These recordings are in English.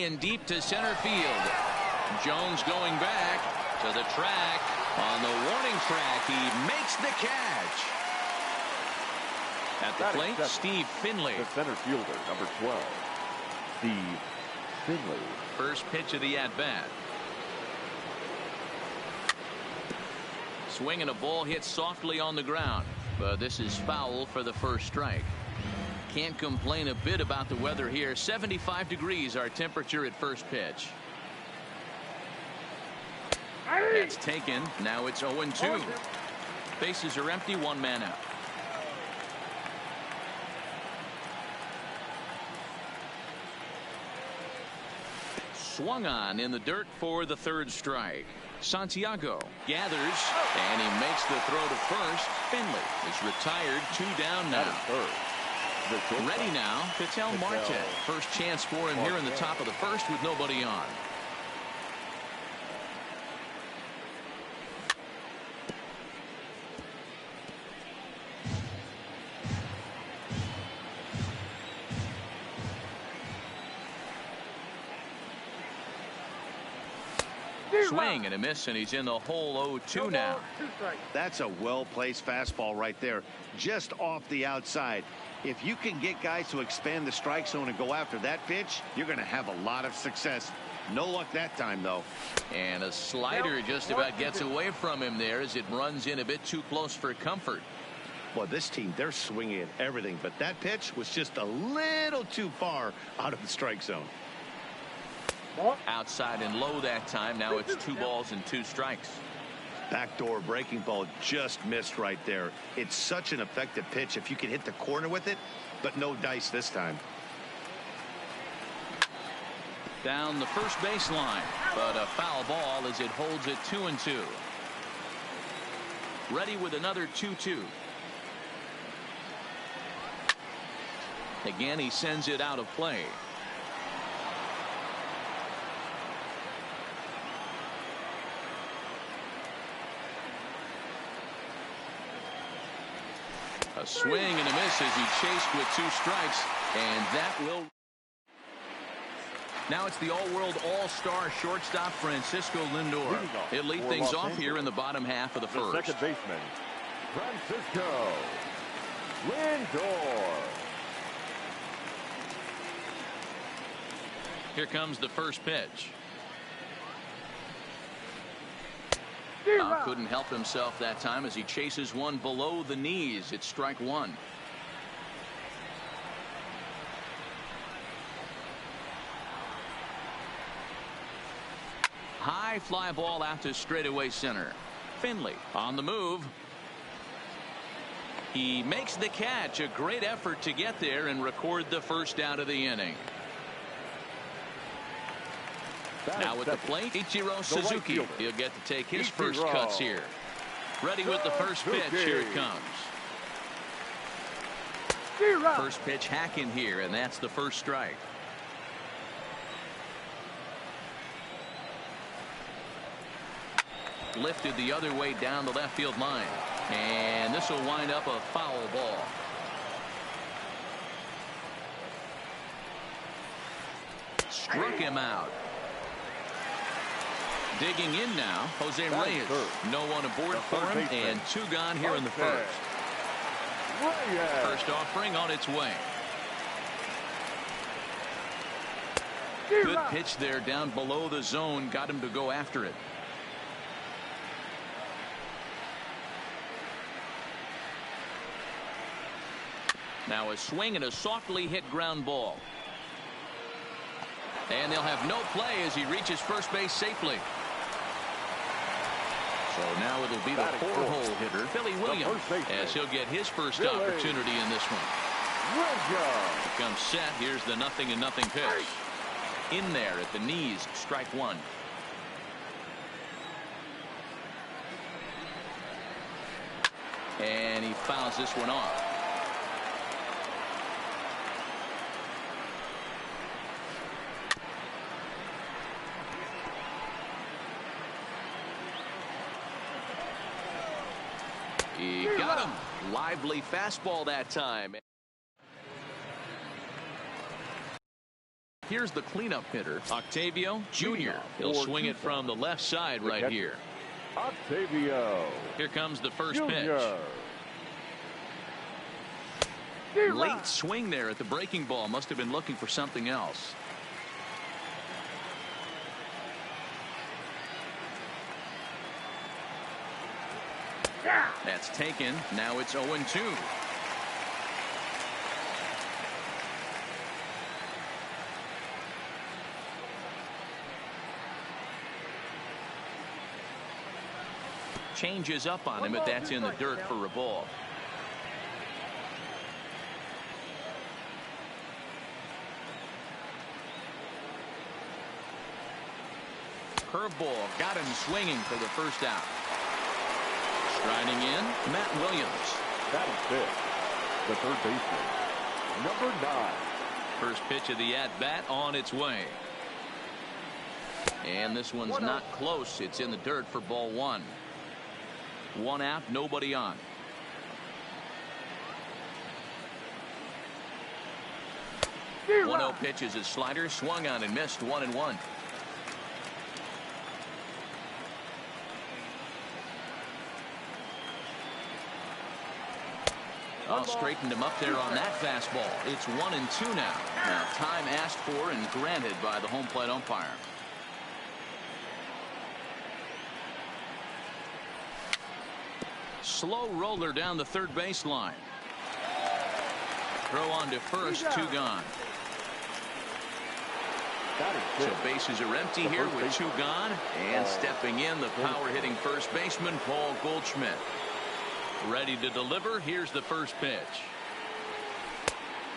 and deep to center field. Jones going back to the track. On the warning track, he makes the catch. At the plate, Steve Finley. The center fielder, number 12, Steve Finley. First pitch of the at-bat. Swinging a ball hit softly on the ground, but this is foul for the first strike. Can't complain a bit about the weather here. 75 degrees our temperature at first pitch. That's taken. Now it's 0-2. Bases are empty, one man out. Swung on in the dirt for the third strike. Santiago gathers, and he makes the throw to first. Finley is retired, 2 down now. Ready now, Ketel Marte. First chance for him here in the top of the first with nobody on. Swing and a miss, and he's in the hole. 0-2 now. That's a well-placed fastball right there, just off the outside. If you can get guys to expand the strike zone and go after that pitch, you're going to have a lot of success. No luck that time, though. And a slider just about gets away from him there as it runs in a bit too close for comfort. Well, this team, they're swinging at everything, but that pitch was just a little too far out of the strike zone. Outside and low that time. Now it's 2 balls and 2 strikes. Backdoor breaking ball just missed right there. It's such an effective pitch if you can hit the corner with it, but no dice this time. Down the first baseline, but a foul ball as it holds it 2-2. Ready with another 2-2. Again, he sends it out of play. A swing and a miss as he chased with 2 strikes, and that will. Now it's the all-world all-star shortstop Francisco Lindor. He'll lead things off here in the bottom half of the first. Second baseman, Francisco Lindor. Here comes the first pitch. Couldn't help himself that time as he chases one below the knees. It's strike 1. High fly ball out to straightaway center. Finley on the move. He makes the catch. A great effort to get there and record the first out of the inning. Now at the plate, Ichiro Suzuki. He'll get to take his first cuts here. Ready with the first pitch. Here it comes. First pitch hacking here, and that's the first strike. Lifted the other way down the left field line. And this will wind up a foul ball. Struck him out. Digging in now, Jose Reyes. No one aboard for him, and 2 gone here in the first. First offering on its way. Good pitch there down below the zone. Got him to go after it. Now a swing and a softly hit ground ball. And they'll have no play as he reaches first base safely. So now it'll be the 4-hole hitter, Billy Williams, as he'll get his first opportunity in this one. Becomes set. Here's the 0-0 pitch. In there at the knees, strike 1. And he fouls this one off. He got him. Lively fastball that time. Here's the cleanup hitter, Octavio Jr. He'll swing it from the left side right here. Octavio. Here comes the first Jr. pitch. Late swing there at the breaking ball. Must have been looking for something else. That's taken. Now it's 0-2. Changes up on him, but that's in the dirt for a ball. Curveball got him swinging for the first out. Striding in, Matt Williams. That is fifth. The third baseman, number 9. First pitch of the at-bat on its way. And this one's not close. It's in the dirt for ball 1. 1 out, nobody on. The 1-0 pitch is his slider, swung on and missed. 1-1. Oh, straightened him up there on that fastball. It's 1-2 now. Now time asked for and granted by the home plate umpire. Slow roller down the third baseline. Throw on to first, 2 gone. So bases are empty here with 2 gone. And stepping in, the power hitting first baseman, Paul Goldschmidt. Ready to deliver. Here's the first pitch.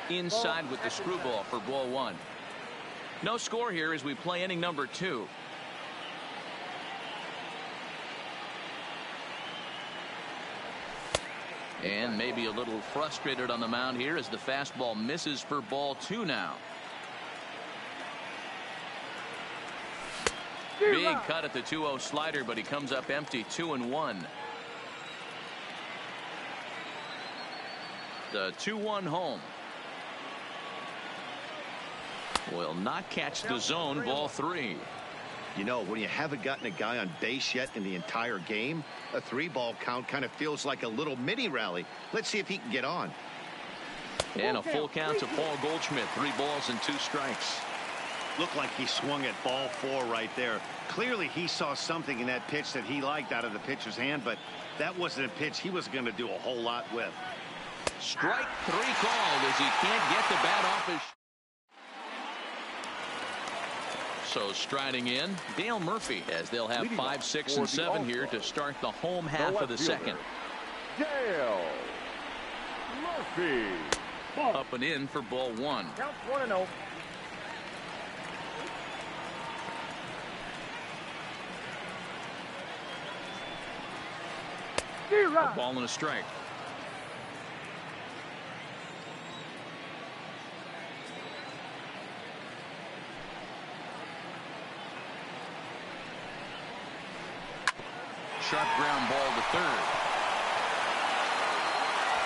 Inside with the screwball for ball 1. No score here as we play inning number 2. And maybe a little frustrated on the mound here as the fastball misses for ball 2 now. Big cut at the 2-0 slider, but he comes up empty. 2-1. The 2-1 home. Will not catch the zone. Ball 3. You know, when you haven't gotten a guy on base yet in the entire game, a 3-ball count kind of feels like a little mini rally. Let's see if he can get on. And a full count to Paul Goldschmidt. 3 balls and 2 strikes. Looked like he swung at ball 4 right there. Clearly he saw something in that pitch that he liked out of the pitcher's hand, but that wasn't a pitch he was going to do a whole lot with. Strike 3 called as he can't get the bat off his. So striding in, Dale Murphy, as they'll have 5, 6, and 7 here to start the home half of the second. Dale Murphy. Up and in for ball 1. Count 1-0. A ball and a strike. Sharp ground ball to third.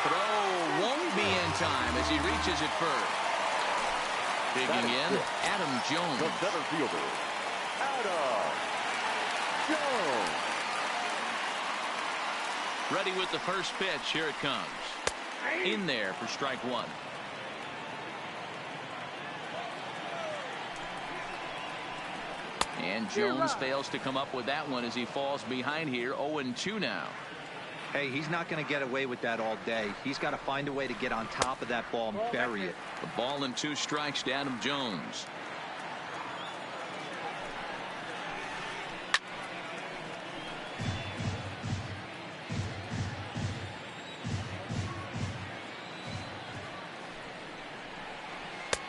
Throw won't be in time as he reaches it first. Digging in, Adam Jones. The center fielder, Adam Jones. Ready with the first pitch. Here it comes. In there for strike 1. And Jones fails to come up with that one as he falls behind here. 0-2 now. Hey, he's not going to get away with that all day. He's got to find a way to get on top of that ball and bury it. A ball and 2 strikes to Adam Jones.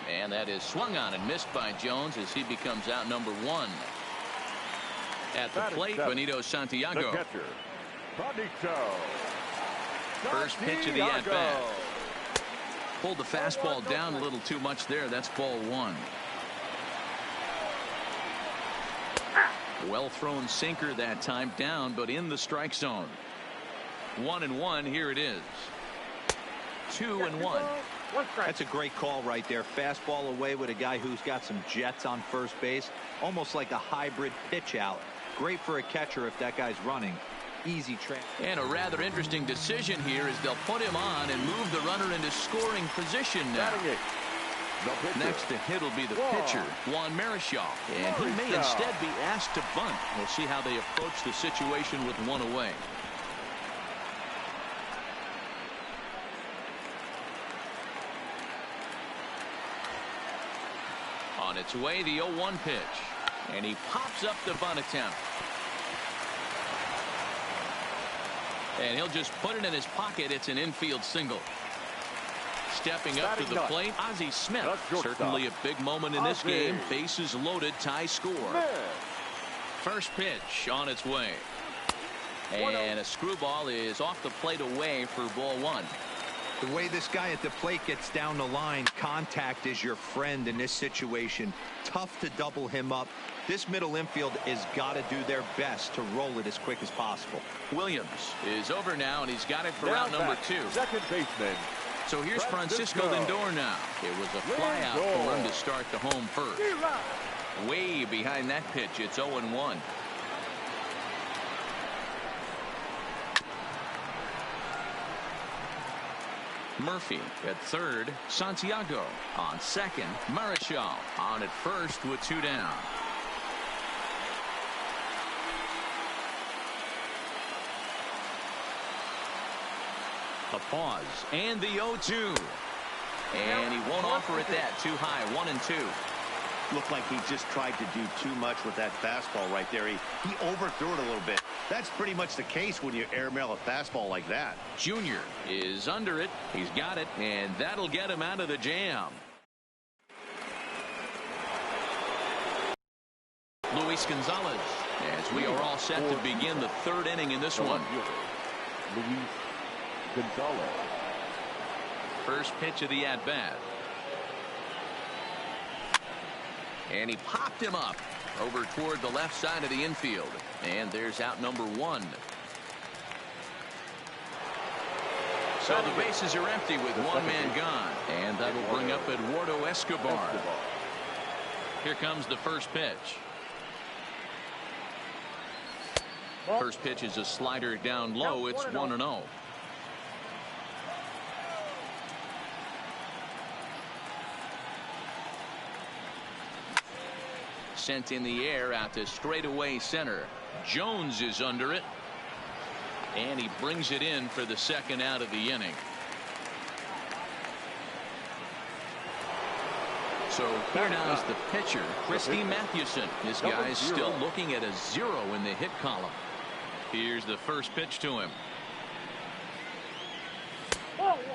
And that is swung on and missed by Jones as he becomes out number 1. At the plate, Benito Santiago. The catcher, Benito. First pitch of the at-bat. Pulled the fastball down a little too much there. That's ball 1. Well thrown sinker that time, down but in the strike zone. 1-1. Here it is. 2-1. That's a great call right there. Fastball away with a guy who's got some jets on first base, almost like a hybrid pitch out. Great for a catcher if that guy's running. Easy track. And a rather interesting decision here as they'll put him on and move the runner into scoring position now. Next to hit will be the pitcher, Juan Marichal. And he may instead be asked to bunt. We'll see how they approach the situation with one away. On its way, the 0-1 pitch. And he pops up the bunt attempt. And he'll just put it in his pocket. It's an infield single. Stepping up to the plate, Ozzie Smith. Certainly a big moment in this game. Bases loaded, tie score. First pitch on its way. And a screwball is off the plate away for ball one. The way this guy at the plate gets down the line, contact is your friend in this situation. Tough to double him up. This middle infield has got to do their best to roll it as quick as possible. Williams is over now, and he's got it for route number 2. Second baseman. So here's Francisco Lindor now. It was a fly out for him to start the home first. Way behind that pitch, it's 0-1. Murphy at third, Santiago on second, Marichal on at first with 2 down. A pause and the 0-2. And he won't offer it that. Too high. 1-2. Looked like he just tried to do too much with that fastball right there. He overthrew it a little bit. That's pretty much the case when you airmail a fastball like that. Junior is under it. He's got it, and that'll get him out of the jam. Luis Gonzalez, as we are all set to begin the third inning in this one. Luis Gonzalez. First pitch of the at-bat. And he popped him up over toward the left side of the infield. And there's out number 1. So the bases are empty with one man gone. And that'll bring up Eduardo Escobar. Here comes the first pitch. First pitch is a slider down low. It's 1-0. Sent in the air out to straightaway center. Jones is under it. And he brings it in for the second out of the inning. So here now is the pitcher, Christy Mathewson. This guy is still looking at a 0 in the hit column. Here's the first pitch to him.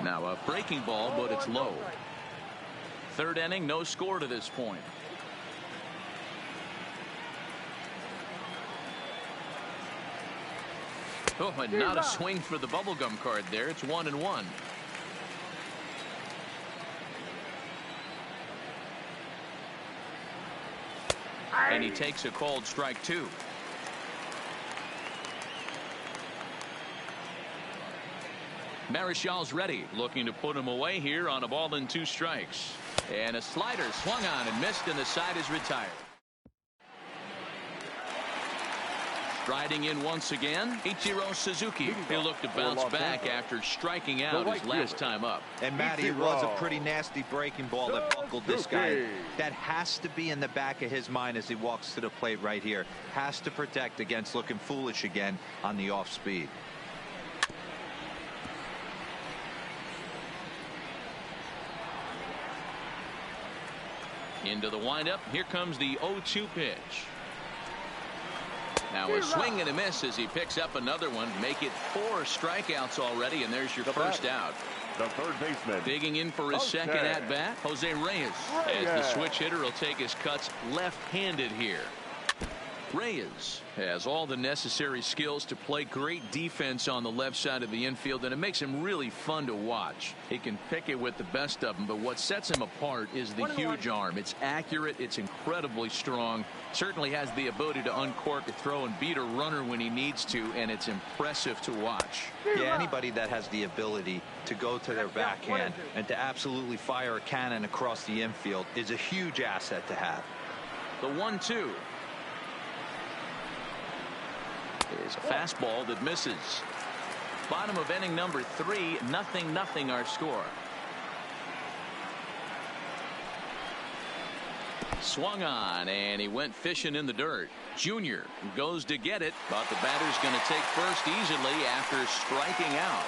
Now a breaking ball, but it's low. Third inning, no score to this point. Oh, and not a swing for the bubblegum card there. It's 1-1. And he takes a called strike 2. Marichal's ready, looking to put him away here on a ball and 2 strikes. And a slider swung on and missed, and the side is retired. Striding in once again, Ichiro Suzuki. He'll look to bounce back after striking out his last time up. And Matty, it was a pretty nasty breaking ball that buckled this guy. That has to be in the back of his mind as he walks to the plate right here. Has to protect against looking foolish again on the off speed. Into the windup. Here comes the 0-2 pitch. Now a swing and a miss as he picks up another one. Make it 4 strikeouts already, and there's your first out. The third baseman. Digging in for his second at-bat, Jose Reyes. As the switch hitter will take his cuts left-handed here. Reyes has all the necessary skills to play great defense on the left side of the infield, and it makes him really fun to watch. He can pick it with the best of them, but what sets him apart is the huge arm. It's accurate, it's incredibly strong, certainly has the ability to uncork a throw and beat a runner when he needs to, and it's impressive to watch. Yeah, anybody that has the ability to go to their backhand and to absolutely fire a cannon across the infield is a huge asset to have. The 1-2 is a fastball that misses. Bottom of inning number 3, 0-0 our score. Swung on, and he went fishing in the dirt. Junior goes to get it, but the batter's going to take first easily after striking out.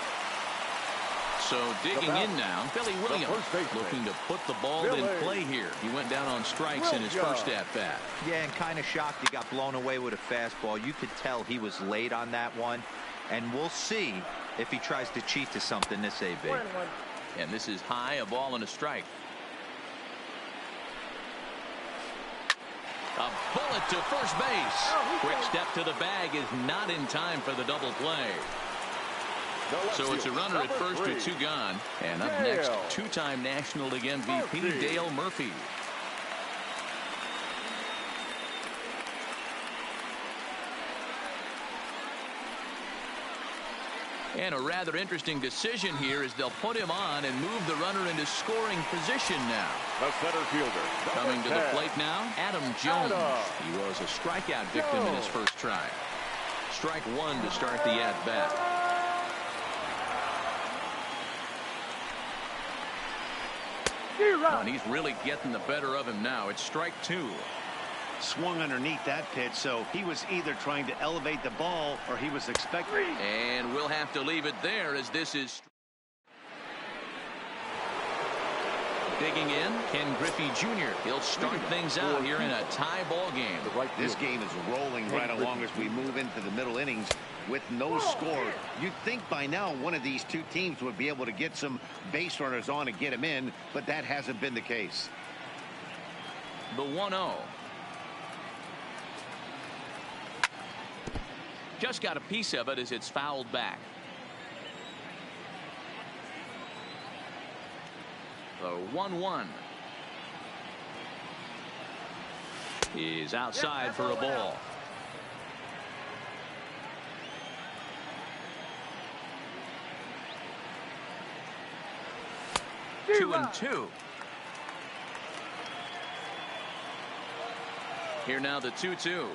So digging in now, Billy Williams looking to put the ball in play here. He went down on strikes in his first at-bat. Yeah, and kind of shocked he got blown away with a fastball. You could tell he was late on that one, and we'll see if he tries to cheat to something this AB. And this is high, a ball and a strike. A bullet to first base. Quick step to the bag is not in time for the double play. So it's a runner at first with 2 gone. And up next, 2-time National League MVP Dale Murphy. And a rather interesting decision here is they'll put him on and move the runner into scoring position now. The center fielder. Coming to the plate now, Adam Jones. He was a strikeout victim in his first try. Strike 1 to start the at-bat. And he's really getting the better of him now. It's strike 2. Swung underneath that pitch, so he was either trying to elevate the ball or he was expecting. And we'll have to leave it there as this is digging in. Ken Griffey Jr. He'll start things out here in a tie ball game. This game is rolling right along as we move into the middle innings with no score. You'd think by now one of these two teams would be able to get some base runners on and get him in, but that hasn't been the case. The 1-0. Just got a piece of it as it's fouled back. The 1-1 is outside for a ball. Two and 2. Here now the 2-2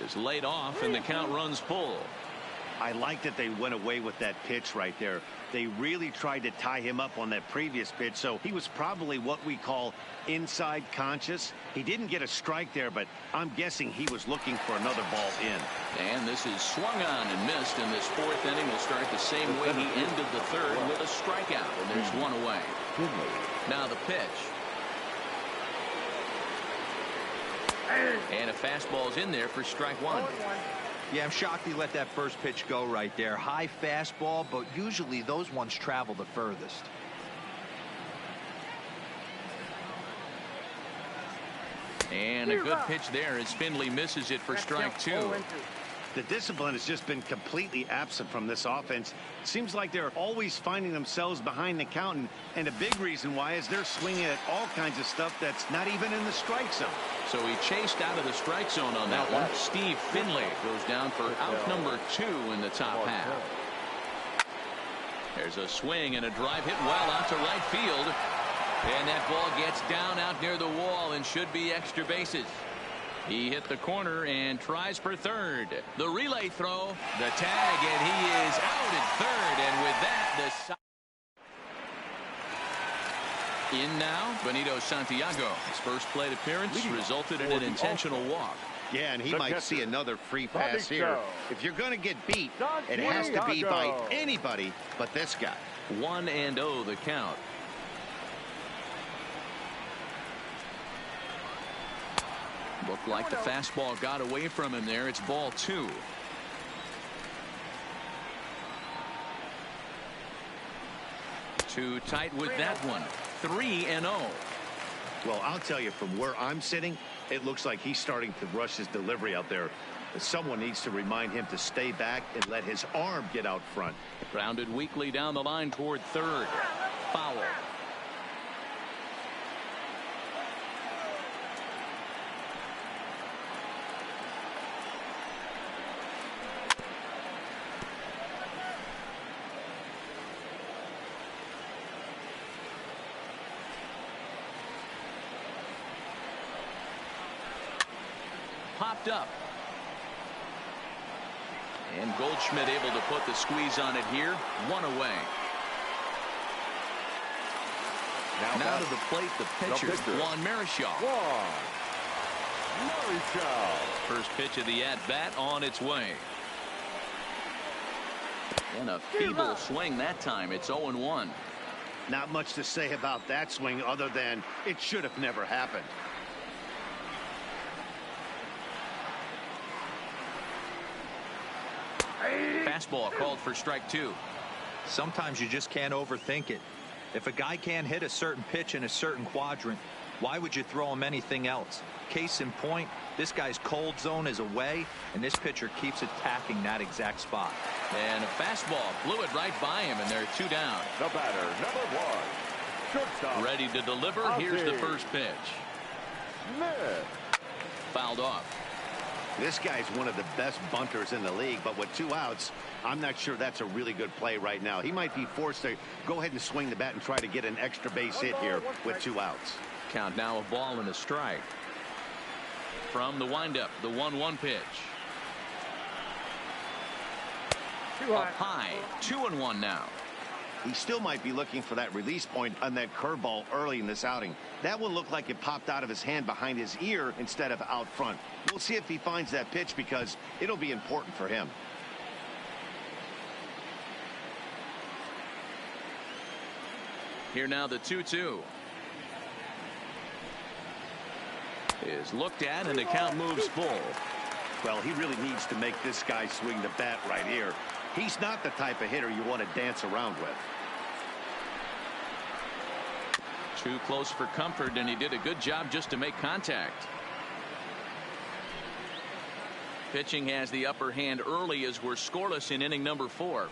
is laid off and the count runs full. I like that they went away with that pitch right there. They really tried to tie him up on that previous pitch, so he was probably what we call inside conscious. He didn't get a strike there, but I'm guessing he was looking for another ball in. And this is swung on and missed, and this 4th inning will start the same way he ended the 3rd with a strikeout, and there's 1 away. Now the pitch. And a fastball's in there for strike 1. Yeah, I'm shocked he let that first pitch go right there. High fastball, but usually those ones travel the furthest. And a good pitch there as Finley misses it for strike 2. The discipline has just been completely absent from this offense. Seems like they're always finding themselves behind the count, and a big reason why is they're swinging at all kinds of stuff that's not even in the strike zone. So he chased out of the strike zone on that one. Steve Finley goes down for out number 2 in the top half. There's a swing and a drive hit well out to right field. And that ball gets down out near the wall and should be extra bases. He hit the corner and tries for 3rd. The relay throw, the tag, and he is out at 3rd. And with that, in now, Benito Santiago. His first plate appearance resulted in an intentional walk. Yeah, and he might see another free pass here. If you're going to get beat, it has to be by anybody but this guy. 1-0 the count. Looked like the fastball got away from him there. It's ball 2. Too tight with that one. 3-0. Well, I'll tell you, from where I'm sitting, it looks like he's starting to rush his delivery out there. But someone needs to remind him to stay back and let his arm get out front. Grounded weakly down the line toward third. Foul. Popped up. And Goldschmidt able to put the squeeze on it here. One away. Now to the plate, the pitcher, Juan Marichal. First pitch of the at-bat on its way. And a feeble swing that time. It's 0-1. Not much to say about that swing other than it should have never happened. Fastball called for strike 2. Sometimes you just can't overthink it. If a guy can't hit a certain pitch in a certain quadrant, why would you throw him anything else? Case in point, this guy's cold zone is away, and this pitcher keeps attacking that exact spot. And a fastball blew it right by him, and they're 2 down. The batter, number 1, shortstop. Ready to deliver. Here's the first pitch. Smith. Fouled off. This guy's one of the best bunters in the league, but with 2 outs, I'm not sure that's a really good play right now. He might be forced to go ahead and swing the bat and try to get an extra base hit here with 2 outs. Count now, a ball and a strike. From the windup, the 1-1 pitch. Up high, 2-1 now. He still might be looking for that release point on that curveball early in this outing. That one looked like it popped out of his hand behind his ear instead of out front. We'll see if he finds that pitch because it'll be important for him. Here now the 2-2. Is looked at and the count moves full. Well, he really needs to make this guy swing the bat right here. He's not the type of hitter you want to dance around with. Too close for comfort, and he did a good job just to make contact. Pitching has the upper hand early as we're scoreless in inning number 4.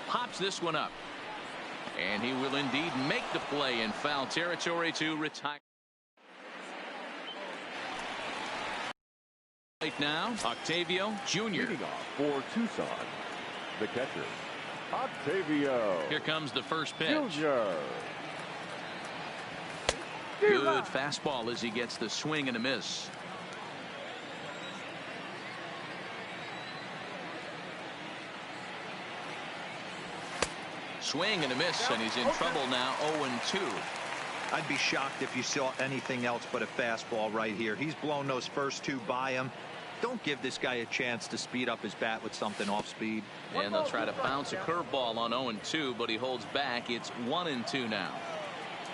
Pops this one up. And he will indeed make the play in foul territory to retire. Right now, Octavio Jr. Leading off for Tucson, the catcher, Octavio. Here comes the first pitch. Jr. Good fastball as he gets the swing and a miss. Swing and a miss, and he's in trouble now. 0-2. I'd be shocked if you saw anything else but a fastball right here. He's blown those first 2 by him. Don't give this guy a chance to speed up his bat with something off speed. And they'll try to bounce a curveball on 0-2, but he holds back. It's 1-2 now.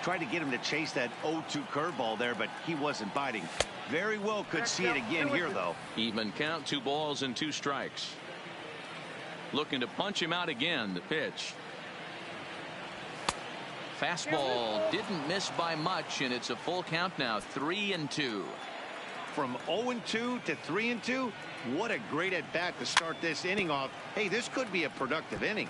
Tried to get him to chase that 0-2 curveball there, but he wasn't biting. Very well could see it again here, though. Even count, 2 balls and 2 strikes. Looking to punch him out again. The pitch. Fastball didn't miss by much, and it's a full count now. 3-2. From 0-2 to 3-2, what a great at bat to start this inning off. Hey, this could be a productive inning.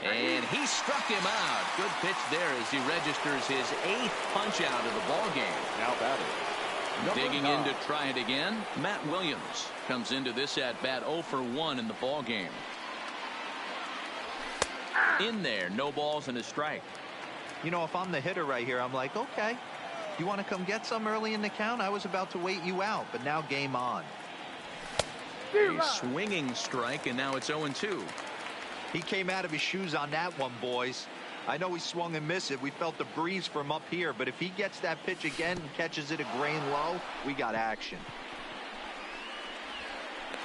And he struck him out. Good pitch there as he registers his 8th punch out of the ball game. Now batting. Digging in to try it again. Matt Williams comes into this at bat 0 for 1 in the ball game. In there, no balls and a strike. You know, if I'm the hitter right here, I'm like, okay, you want to come get some early in the count? I was about to wait you out, but now game on. A swinging strike, and now it's 0-2. He came out of his shoes on that one, boys. I know he swung and missed it. We felt the breeze from up here, but if he gets that pitch again and catches it a grain low, we got action.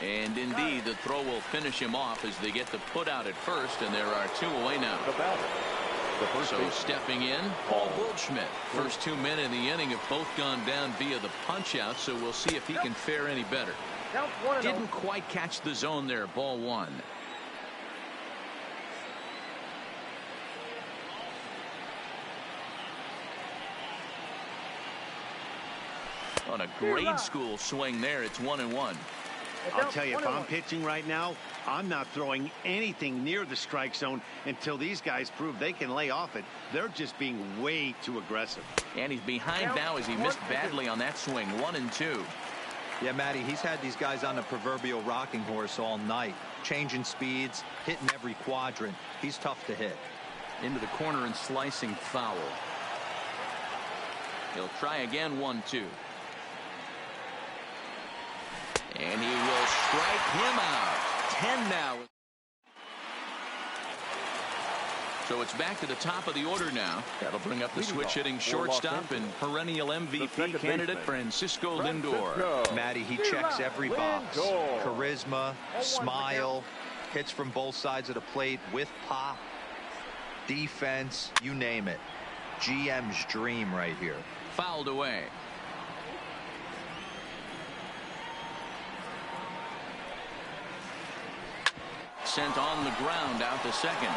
And indeed, the throw will finish him off as they get the put out at first, and there are 2 away now. The batter, So stepping in, Paul Goldschmidt. First 2 men in the inning have both gone down via the punch out, so we'll see if he can fare any better. Didn't quite catch the zone there. Ball one. On a grade school swing there, it's 1-1. I'll tell you, if I'm pitching right now, I'm not throwing anything near the strike zone until these guys prove they can lay off it. They're just being way too aggressive. And he's behind now as he missed badly on that swing. 1-2. Yeah, Matty, he's had these guys on the proverbial rocking horse all night, changing speeds, hitting every quadrant. He's tough to hit. Into the corner and slicing foul. He'll try again. 1-2. And he will strike him out. 10 now. So it's back to the top of the order now. That'll bring up the switch-hitting shortstop and perennial MVP candidate Francisco Lindor. Matty, he checks every box. Charisma, smile, hits from both sides of the plate with pop, defense, you name it. GM's dream right here. Fouled away. Sent on the ground out to second.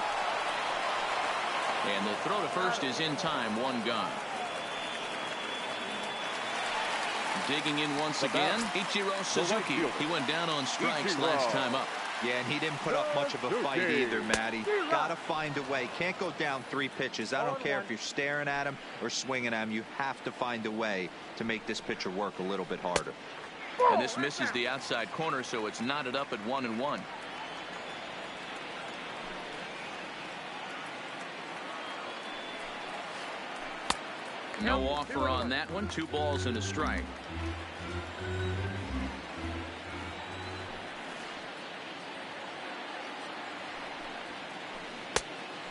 And the throw to first is in time. One gone. Digging in once again, Ichiro Suzuki. He went down on strikes last time up. Yeah, and he didn't put up much of a fight either, Matty. Got to find a way. Can't go down 3 pitches. I don't care if you're staring at him or swinging at him. You have to find a way to make this pitcher work a little bit harder. And this misses the outside corner, so it's knotted up at 1-1. No offer on that one. 2 balls and a strike.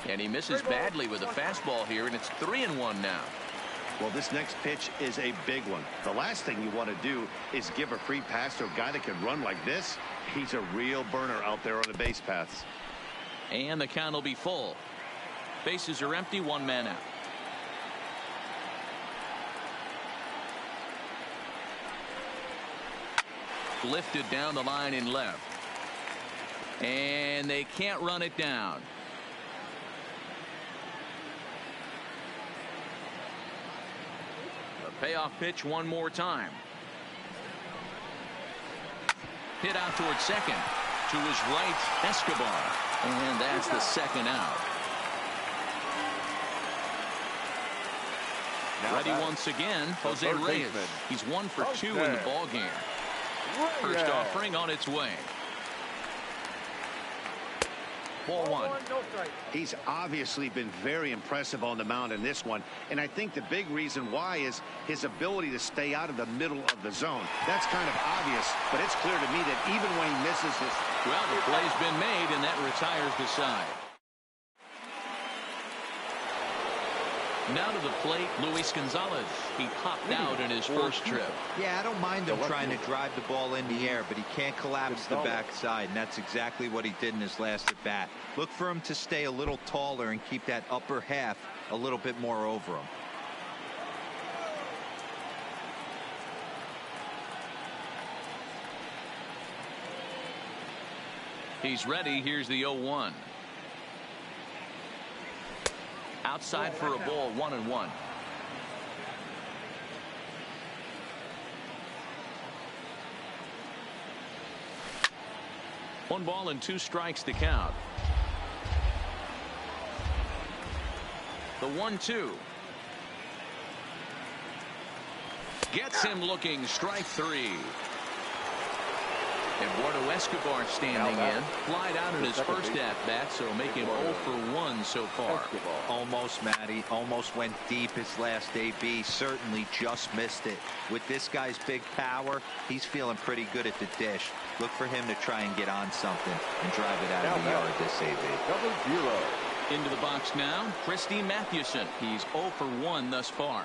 And he misses badly with a fastball here, and it's 3-1 now. Well, this next pitch is a big one. The last thing you want to do is give a free pass to a guy that can run like this. He's a real burner out there on the base paths. And the count will be full. Bases are empty. 1 man out. Lifted down the line in left. And they can't run it down. The payoff pitch one more time. Hit out towards second. To his right, Escobar. And that's the second out. Ready once again, Jose Reyes. He's 1 for 2 in the ball game. First offering on its way. Ball 1. He's obviously been very impressive on the mound in this one, and I think the big reason why is his ability to stay out of the middle of the zone. That's kind of obvious, but it's clear to me that even when he misses this. Well, the play's been made, and that retires the side. Now to the plate, Luis Gonzalez. He popped out in his first trip. Yeah, I don't mind him trying to drive the ball in the air, but he can't collapse the backside, and that's exactly what he did in his last at bat. Look for him to stay a little taller and keep that upper half a little bit more over him. He's ready. Here's the 0-1. Outside for a ball. 1-1. One ball and 2 strikes to count. The 1-2. Gets him looking. Strike 3. Eduardo Escobar standing in. Flied out in his first at-bat, so make him 0 for 1 so far. Almost, Matty. Almost went deep his last AB. Certainly just missed it. With this guy's big power, he's feeling pretty good at the dish. Look for him to try and get on something and drive it out of the yard this AB. Into the box now, Christy Mathewson. He's 0 for 1 thus far.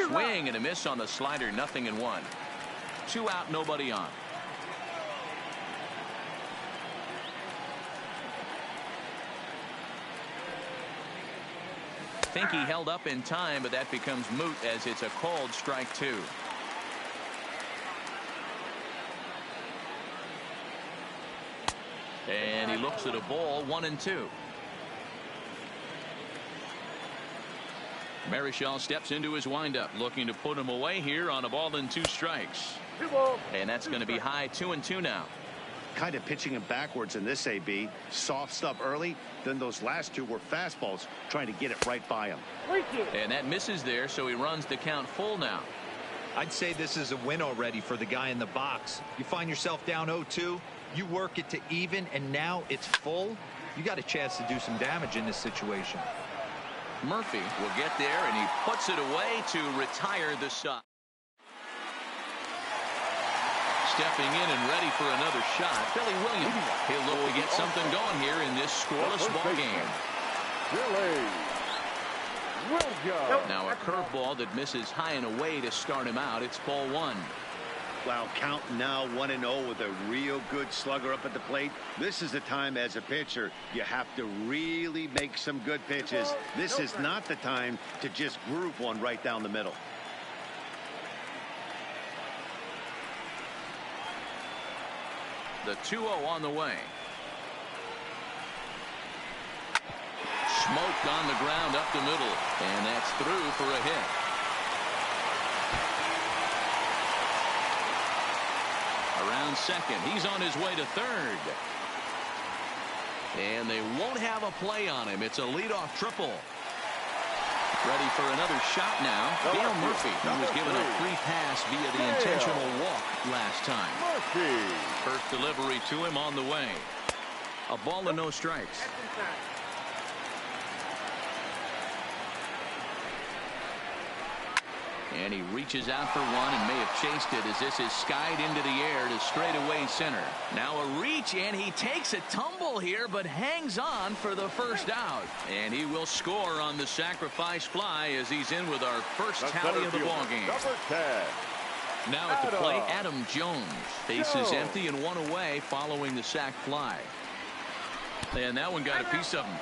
Swing and a miss on the slider. 0-1. 2 out, nobody on. think he held up in time, but that becomes moot as it's a called strike 2. And he looks at a ball, 1-2. Marichal steps into his windup, looking to put him away here on a ball and 2 strikes. And that's going to be high, 2-2 now. Kind of pitching him backwards in this AB. Soft stuff early, then those last 2 were fastballs, trying to get it right by him. And that misses there, so he runs the count full now. I'd say this is a win already for the guy in the box. You find yourself down 0-2, you work it to even, and now it's full. You got a chance to do some damage in this situation. Murphy will get there, and he puts it away to retire the side. Stepping in and ready for another shot, Billy Williams. He'll look to get something going here in this scoreless ball game. Now a curveball that misses high and away to start him out. It's ball 1. Wow, count now 1-0 with a real good slugger up at the plate. This is the time as a pitcher you have to really make some good pitches. This is not the time to just groove one right down the middle. The 2-0 on the way. Smoked on the ground up the middle, and that's through for a hit. Around second, he's on his way to third. And they won't have a play on him. It's a leadoff triple. Ready for another shot now. Dale Murphy, who was given a free pass via the intentional walk last time. First delivery to him on the way. A ball and no strikes. And he reaches out for one and may have chased it as this is skied into the air to straightaway center. Now a reach, and he takes a tumble here but hangs on for the first out. And he will score on the sacrifice fly as he's in with our first tally of the ballgame. Now at the plate, Adam Jones. Base is empty and 1 away following the sac fly. And that one got a piece of him.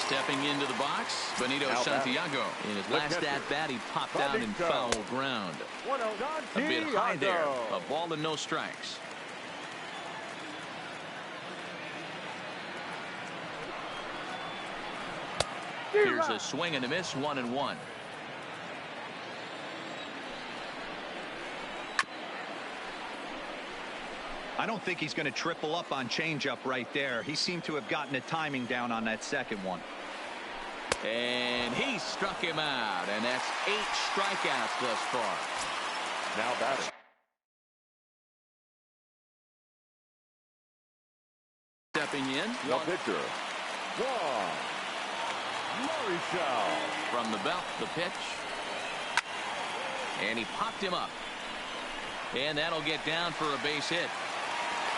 Stepping into the box, Benito Santiago. In his last at-bat, he popped out in foul ground. A bit high there. A ball and no strikes. Here's a swing and a miss, 1-1. I don't think he's going to triple up on changeup right there. He seemed to have gotten the timing down on that second one. And he struck him out, and that's 8 strikeouts thus far. Now batting. Stepping in. The pitcher, Marichal. From the belt, the pitch. And he popped him up. And that'll get down for a base hit.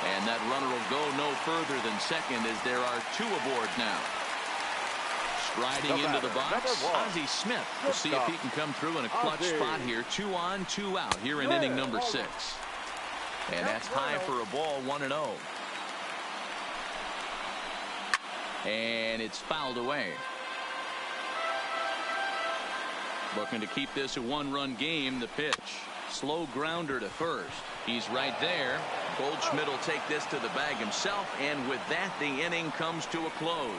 And that runner will go no further than second as there are 2 aboard now. Striding into the box, Ozzie Smith. We'll see if he can come through in a clutch spot here. 2 on, 2 out here in inning number 6. And that's high for a ball, 1-0. And it's fouled away. Looking to keep this a 1-run game. The pitch. Slow grounder to first. He's right there. Goldschmidt will take this to the bag himself, and with that, the inning comes to a close.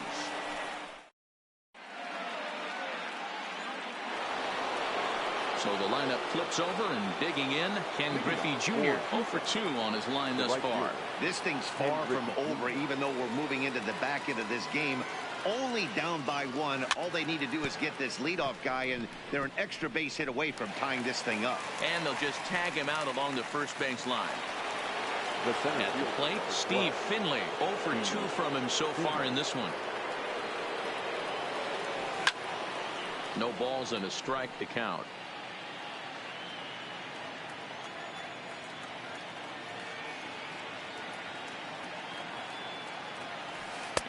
So the lineup flips over, and digging in, Ken Griffey Jr. 0 for 2 on his line thus far. This thing's far from over, even though we're moving into the back end of this game. Only down by 1. All they need to do is get this leadoff guy, and they're an extra base hit away from tying this thing up. And they'll just tag him out along the first base line. At the plate, Steve Finley. 0 for 2 from him so far in this one. No balls and a strike to count.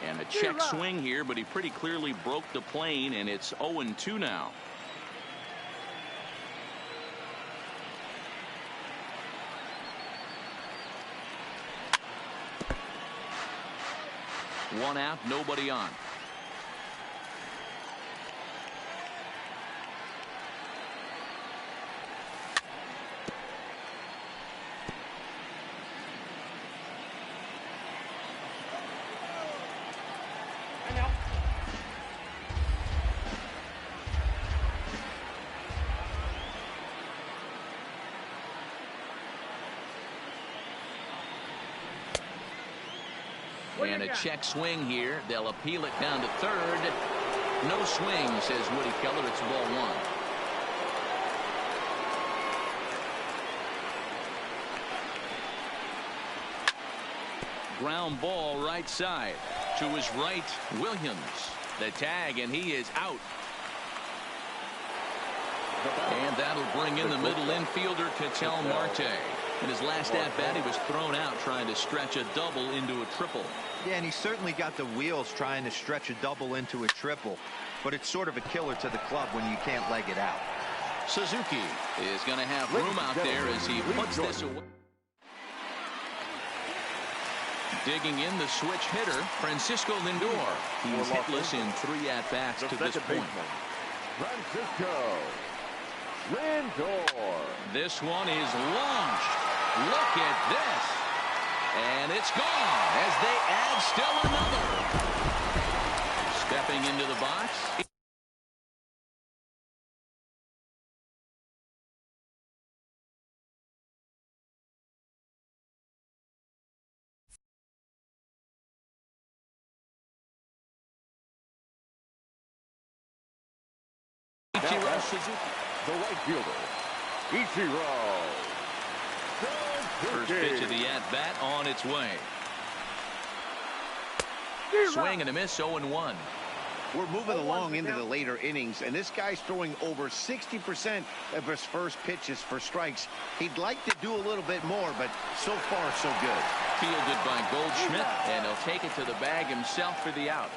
And a check swing here, but he pretty clearly broke the plane, and it's 0-2 now. One out, nobody on. And a check swing here. They'll appeal it down to third. No swing, says Woody Keller. It's ball one. Ground ball right side. To his right, Williams. The tag, and he is out. And that'll bring in the middle infielder, Ketel Marte. In his last at-bat, he was thrown out trying to stretch a double into a triple. Yeah, and he certainly got the wheels trying to stretch a double into a triple. But it's sort of a killer to the club when you can't leg it out. Suzuki is going to have room out there as he puts this away. Digging in the switch hitter, Francisco Lindor. He's hitless in 3 at-bats to this point. Francisco Lindor. This one is launched. Look at this. And it's gone as they add still another. Stepping into the box. Ichiro Suzuki. The right fielder, Ichiro Suzuki. First pitch of the at-bat on its way. Swing and a miss, 0-1. We're moving along into the later innings, and this guy's throwing over 60% of his first pitches for strikes. He'd like to do a little bit more, but so far, so good. Fielded by Goldschmidt, and he'll take it to the bag himself for the out.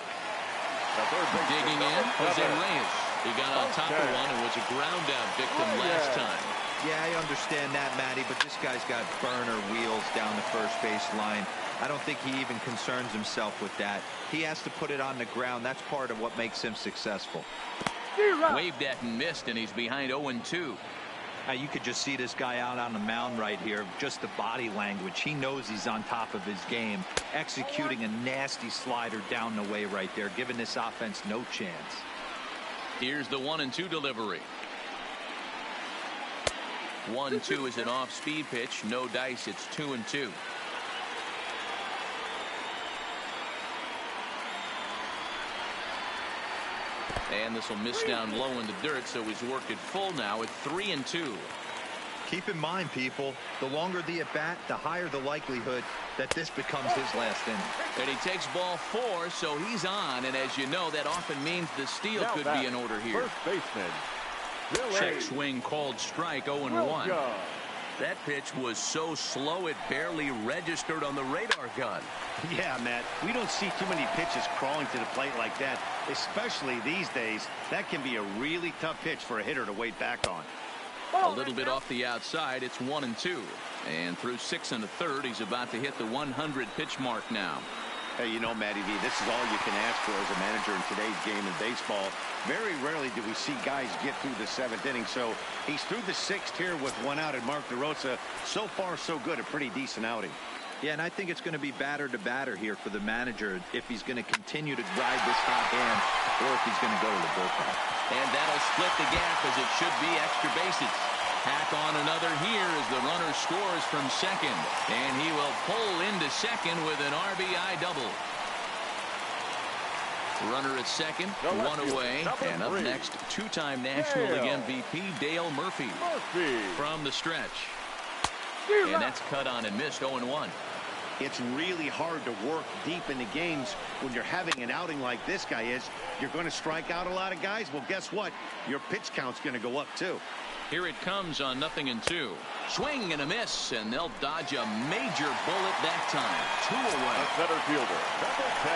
Digging in, Jose Reyes. He got on top of one and was a ground-out victim last time. Yeah, I understand that, Matty, but this guy's got burner wheels down the first base line. I don't think he even concerns himself with that. He has to put it on the ground. That's part of what makes him successful. Waved at and missed, and he's behind 0-2. Now, you could just see this guy out on the mound right here. Just the body language. He knows he's on top of his game. Executing a nasty slider down the way right there, giving this offense no chance. Here's the 1-2 delivery. 1-2 is an off-speed pitch. No dice. It's 2-2. And this will miss down low in the dirt, so he's worked it full now at 3-2. Keep in mind, people, the longer the at-bat, the higher the likelihood that this becomes his last inning. And he takes ball 4, so he's on. And as you know, that often means the steal could be in order here. First baseman. Check swing called strike, 0-1. That pitch was so slow it barely registered on the radar gun. Yeah, Matt, we don't see too many pitches crawling to the plate like that, especially these days. That can be a really tough pitch for a hitter to wait back on. A little bit off the outside. It's 1-2. And through 6 1/3, he's about to hit the 100 pitch mark now. Hey, you know, Matty V, this is all you can ask for as a manager in today's game in baseball. Very rarely do we see guys get through the 7th inning. So he's through the 6th here with 1 out, and Mark DeRosa, so far so good, a pretty decent outing. Yeah, and I think it's going to be batter to batter here for the manager if he's going to continue to ride this hot hand or if he's going to go to the bullpen. And that'll split the gap as it should be extra bases. Hack on another here as the runner scores from second. And he will pull into second with an RBI double. Runner at second, 1 away. And up next, 2-time National League MVP Dale Murphy from the stretch. And that's cut on and missed, 0-1. It's really hard to work deep into games when you're having an outing like this guy is. You're going to strike out a lot of guys. Well, guess what? Your pitch count's going to go up, too. Here it comes on 0-2. Swing and a miss, and they'll dodge a major bullet that time. 2 away. The center fielder, number 10,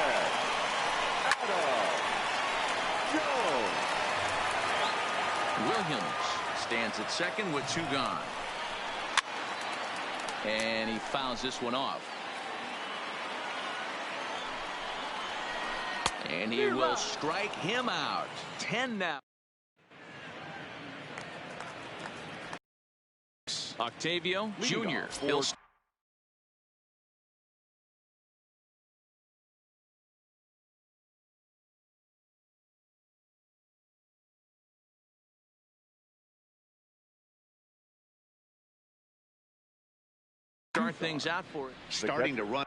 Adam Jones. Williams stands at second with 2 gone. And he fouls this one off. And he will strike him out. 10 now. Octavio Jr. He'll start things out for it. Starting to run.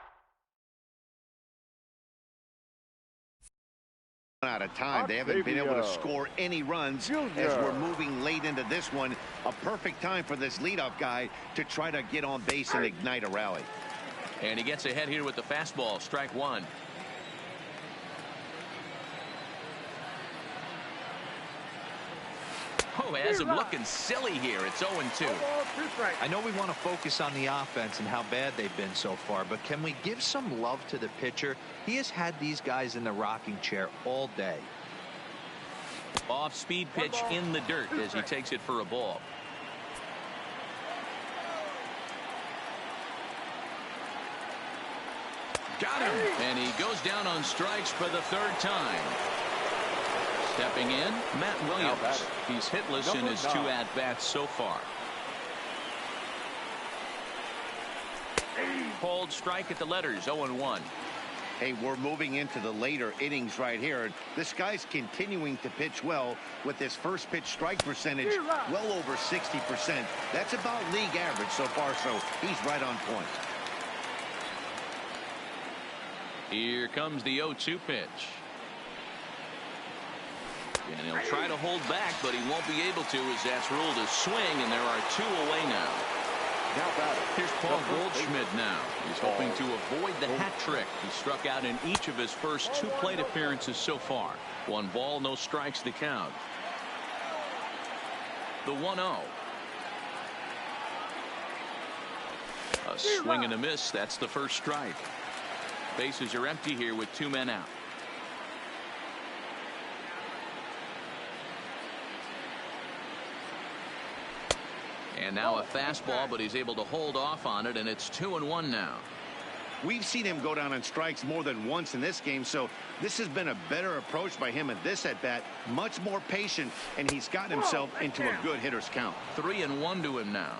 out of time. They haven't been able to score any runs as we're moving late into this one. A perfect time for this leadoff guy to try to get on base and ignite a rally. And he gets ahead here with the fastball. Strike one. Oh, has him looking silly here. It's 0-2. I know we want to focus on the offense and how bad they've been so far, but can we give some love to the pitcher? He has had these guys in the rocking chair all day. Off-speed pitch in the dirt as he takes it for a ball. Got him. And he goes down on strikes for the third time. Stepping in, Matt Williams. He's hitless in his 2 at-bats so far. Called strike at the letters, 0-1. Hey, we're moving into the later innings right here. This guy's continuing to pitch well with his first pitch strike percentage well over 60%. That's about league average so far, so he's right on point. Here comes the 0-2 pitch. And he'll try to hold back, but he won't be able to as that's ruled a swing, and there are 2 away now. Here's Paul Goldschmidt now. He's hoping to avoid the hat trick. He struck out in each of his first 2 plate appearances so far. 1 ball, no strikes to count. The 1-0. A swing and a miss. That's the first strike. Bases are empty here with 2 men out. And now a fastball, but he's able to hold off on it, and it's 2-1 now. We've seen him go down on strikes more than once in this game, so this has been a better approach by him at this at-bat. Much more patient, and he's gotten himself into a good hitter's count. 3-1 to him now.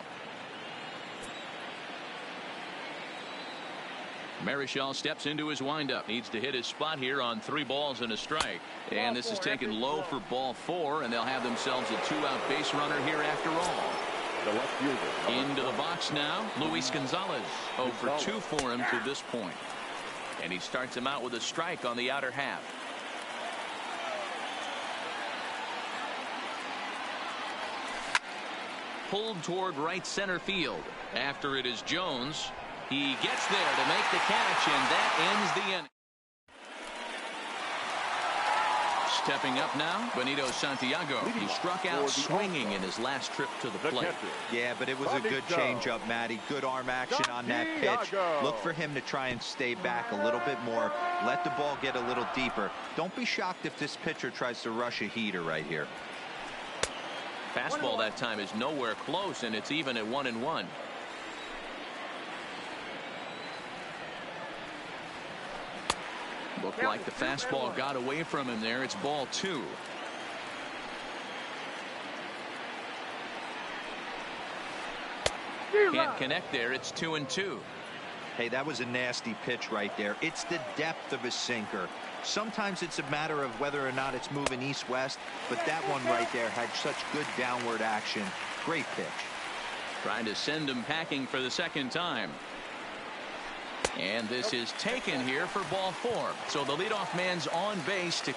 Marichal steps into his windup. Needs to hit his spot here on 3 balls and a strike. And this is taken low for ball 4, and they'll have themselves a 2-out base runner here after all. The left fielder. Into the box now, Luis Gonzalez. 0 for 2 for him to this point. And he starts him out with a strike on the outer half. Pulled toward right center field. After it is Jones. He gets there to make the catch, and that ends the inning. Stepping up now, Benito Santiago. He struck out swinging in his last trip to the plate. Yeah, but it was a good changeup, Matty. Good arm action on that pitch. Look for him to try and stay back a little bit more. Let the ball get a little deeper. Don't be shocked if this pitcher tries to rush a heater right here. Fastball that time is nowhere close, and it's even at 1-1. Looked like the fastball got away from him there. It's ball 2. Can't connect there. It's 2-2. Hey, that was a nasty pitch right there. It's the depth of his sinker. Sometimes it's a matter of whether or not it's moving east-west, but that one right there had such good downward action. Great pitch. Trying to send him packing for the second time. And this is taken here for ball 4. So the leadoff man's on base to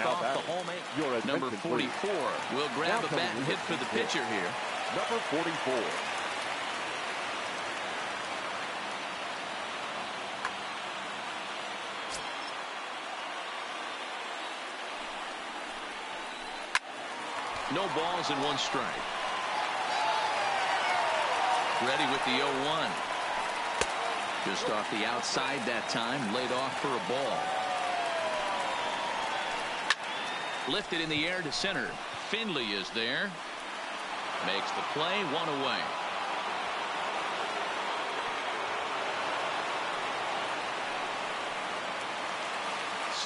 off the home eight. Number 44 will grab a bat and hit for the pitcher here. Number 44. No balls and 1 strike. Ready with the 0-1. Just off the outside that time, laid off for a ball. Lifted in the air to center. Finley is there. Makes the play, 1 away.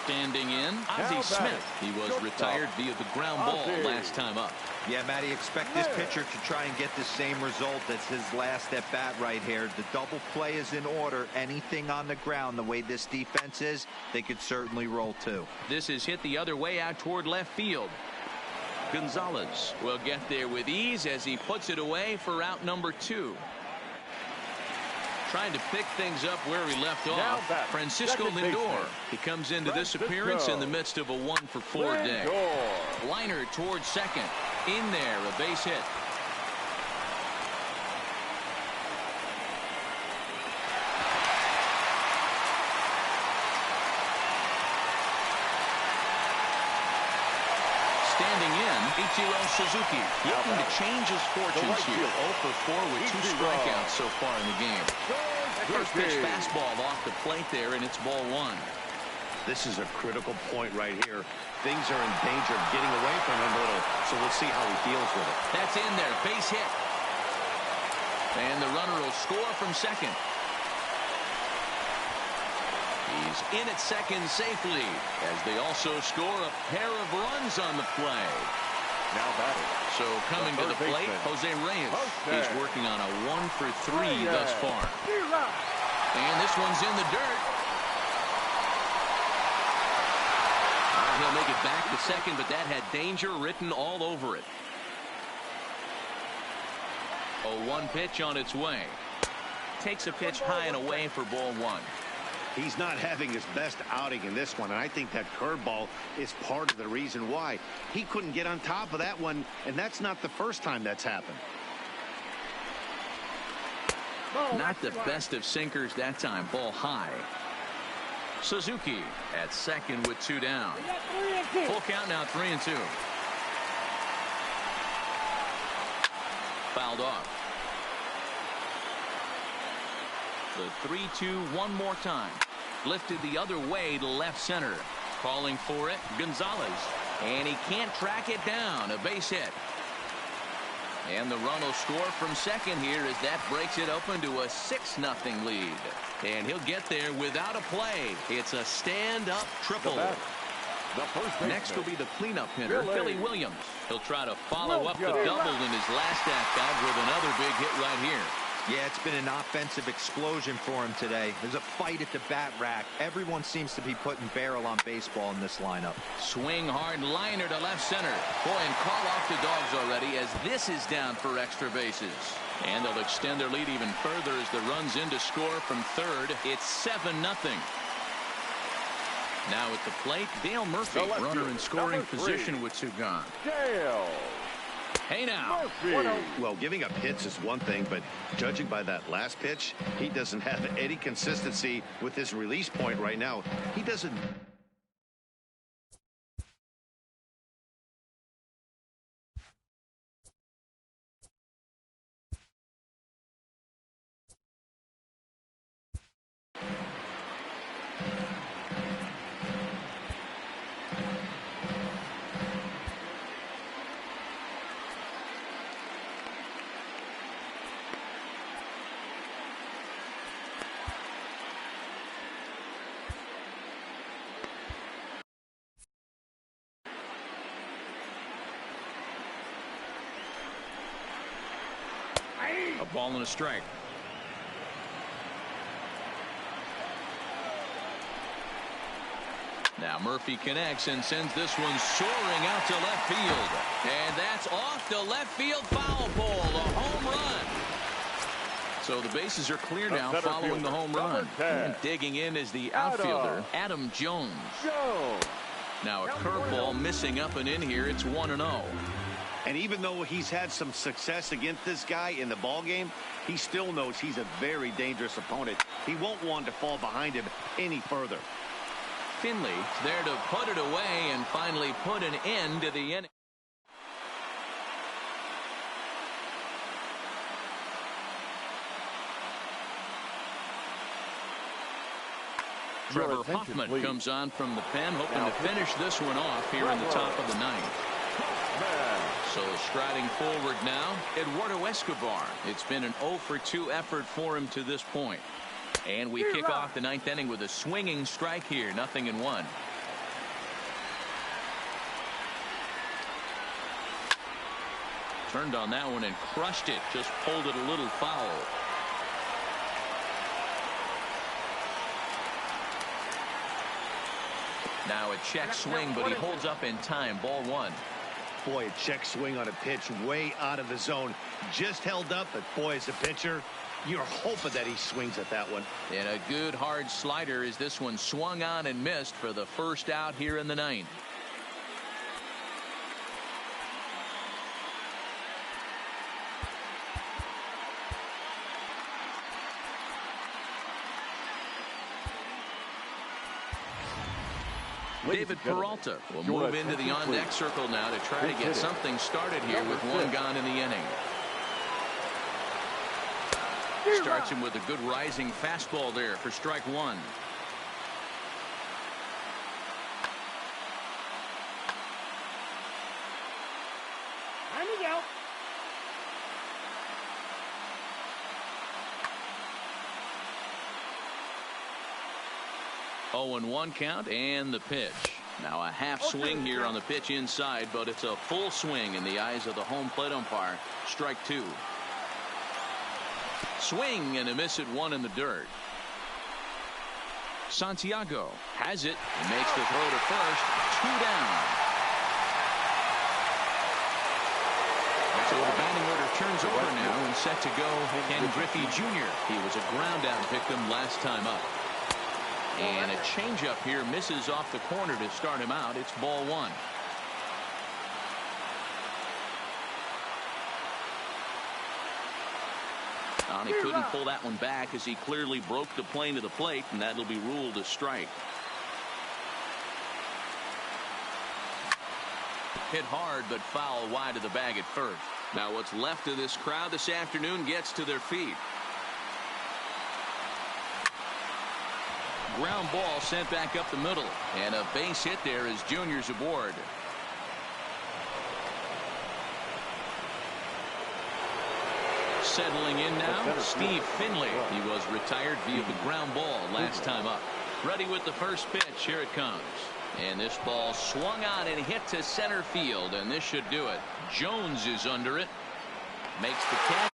Standing in, Ozzie Smith. He was retired via the ground ball last time up. Yeah, Matty, expect this pitcher to try and get the same result as his last at bat right here. The double play is in order. Anything on the ground, the way this defense is, they could certainly roll too. This is hit the other way out toward left field. Gonzalez will get there with ease as he puts it away for out number 2. Trying to pick things up where he left off. Francisco Lindor. He comes into this appearance in the midst of a 1-for-4 day. Liner towards second. In there, a base hit. Standing in, Ichiro Suzuki looking to change his fortunes here. 0-for-4 with 2 strikeouts so far in the game. First pitch fastball off the plate there, and it's ball 1. This is a critical point right here. Things are in danger of getting away from him a little, so we'll see how he deals with it. That's in there, base hit. And the runner will score from second. He's in at second safely as they also score a pair of runs on the play. Now batting. So coming to the plate, Jose Reyes. He's working on a 1-for-3 thus far. And this one's in the dirt. He'll make it back to second, but that had danger written all over it. A 1 pitch on its way. Takes a pitch high and away for ball 1. He's not having his best outing in this one, and I think that curveball is part of the reason why. He couldn't get on top of that one, and that's not the first time that's happened. Not the best of sinkers that time. Ball high. Suzuki at second with 2 down. Full count now, 3-2. Fouled off. The 3-2 one more time. Lifted the other way to left center. Calling for it, Gonzalez. And he can't track it down. A base hit. And the run will score from second here as that breaks it open to a 6-0 lead. And he'll get there without a play. It's a stand-up triple. Next will be the cleanup hitter, Philly Williams. He'll try to follow up the double in his last at-bat with another big hit right here. Yeah, it's been an offensive explosion for him today. There's a fight at the bat rack. Everyone seems to be putting barrel on baseball in this lineup. Swing hard liner to left center. Boy, and call off the dogs already as this is down for extra bases. And they'll extend their lead even further as the run's in to score from third. It's 7-0. Now at the plate, Dale Murphy, runner in scoring position with 2 gone. Dale. Hey now. Well, giving up hits is one thing, but judging by that last pitch, he doesn't have any consistency with his release point right now. He doesn't. A ball and a strike. Now Murphy connects and sends this one soaring out to left field. And that's off the left field foul pole. A home run. So the bases are clear now following the home run. And digging in is the outfielder, Adam Jones. Now a curveball missing up and in here. It's 1-0. And even though he's had some success against this guy in the ball game, he still knows he's a very dangerous opponent. He won't want to fall behind him any further. Finley there to put it away and finally put an end to the inning. Trevor Hoffman comes on from the pen, hoping to finish this one off here in the top of the ninth. So striding forward now, Eduardo Escobar. It's been an 0-for-2 effort for him to this point. And we kick off the ninth inning with a swinging strike here, 0-1. Turned on that one and crushed it. Just pulled it a little foul. Now a check swing, but he holds up in time. Ball one. Boy, a check swing on a pitch way out of the zone. Just held up, but boy, as a pitcher, you're hoping that he swings at that one. And a good hard slider as this one swung on and missed for the first out here in the ninth. David Peralta will move into the on-deck circle now to try to get something started here with one gone in the inning. Starts him with a good rising fastball there for strike one. Timing out. 0-1 count and the pitch. Now a half swing here on the pitch inside, but it's a full swing in the eyes of the home plate umpire. Strike two. Swing and a miss at one in the dirt. Santiago has it and makes the throw to first. 2 down. So the batting order turns over now and set to go Ken Griffey Jr. He was a ground out victim last time up. And a changeup here misses off the corner to start him out. It's ball one. And he couldn't pull that one back as he clearly broke the plane to the plate, and that'll be ruled a strike. Hit hard, but foul wide of the bag at first. Now what's left of this crowd this afternoon gets to their feet. Ground ball sent back up the middle, and a base hit there as Junior's aboard. Settling in now, Steve Finley. He was retired via the ground ball last time up. Ready with the first pitch. Here it comes. And this ball swung on and hit to center field, and this should do it. Jones is under it. Makes the catch.